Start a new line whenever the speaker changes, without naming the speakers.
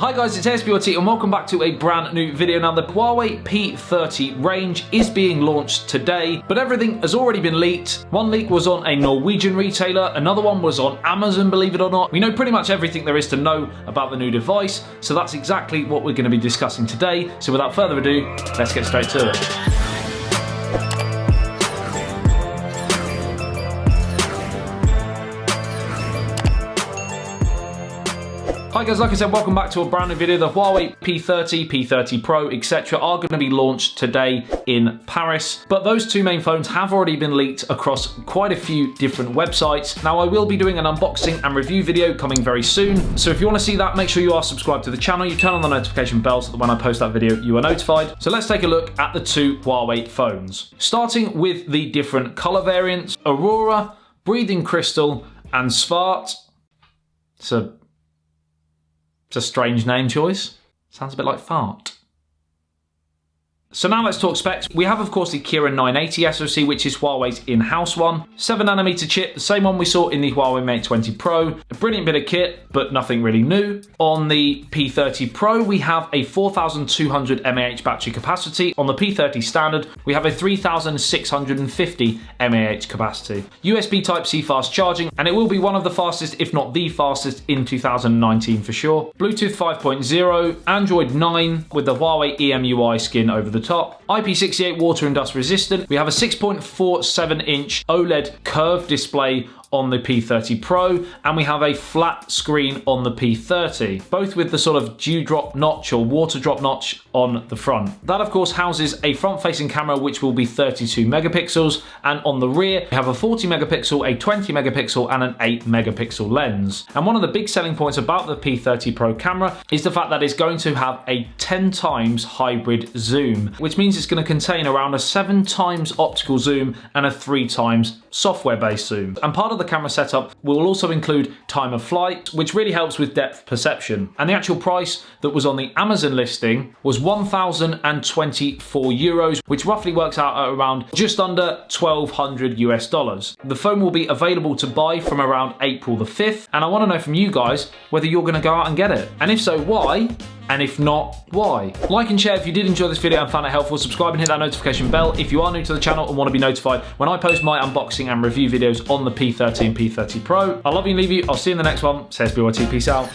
Hi guys, it's ASBYT and welcome back to a brand new video. Now the Huawei P30 range is being launched today, but everything has already been leaked. One leak was on a Norwegian retailer, another one was on Amazon, believe it or not. We know pretty much everything there is to know about the new device, so that's exactly what we're going to be discussing today. So without further ado, let's get straight to it. Hi guys, like I said, welcome back to a brand new video. The Huawei P30, P30 Pro, etc. are going to be launched today in Paris, but those two main phones have already been leaked across quite a few different websites. Now I will be doing an unboxing and review video coming very soon, so if you want to see that, make sure you are subscribed to the channel, you turn on the notification bell so that when I post that video you are notified. So let's take a look at the two Huawei phones. Starting with the different color variants, Aurora, Breathing Crystal, and Svart. It's a strange name choice. Sounds a bit like fart. So now let's talk specs. We have, of course, the Kirin 980 SoC, which is Huawei's in-house one. 7nm chip, the same one we saw in the Huawei Mate 20 Pro. A brilliant bit of kit, but nothing really new. On the P30 Pro, we have a 4,200 mAh battery capacity. On the P30 Standard, we have a 3,650 mAh capacity. USB Type-C fast charging, and it will be one of the fastest, if not the fastest, in 2019 for sure. Bluetooth 5.0, Android 9 with the Huawei EMUI skin over the top. IP68 water and dust resistant. We have a 6.47 inch OLED curved display on the P30 Pro, and we have a flat screen on the P30, both with the sort of dewdrop notch or water drop notch on the front. That of course houses a front-facing camera which will be 32 megapixels, and on the rear we have a 40 megapixel, a 20 megapixel, and an 8 megapixel lens. And one of the big selling points about the P30 Pro camera is the fact that it's going to have a 10 times hybrid zoom, which means it's going to contain around a 7 times optical zoom and a 3 times software-based zoom. And part of the camera setup will also include time of flight, which really helps with depth perception. And the actual price that was on the Amazon listing was 1,024 euros, which roughly works out at around just under $1,200 US. The phone will be available to buy from around April the 5th, and I want to know from you guys whether you're going to go out and get it. And if so, why? And if not, why? Like and share if you did enjoy this video and found it helpful. Subscribe and hit that notification bell if you are new to the channel and want to be notified when I post my unboxing and review videos on the P30 and P30 Pro. I love you and leave you. I'll see you in the next one. ASBYT, peace out.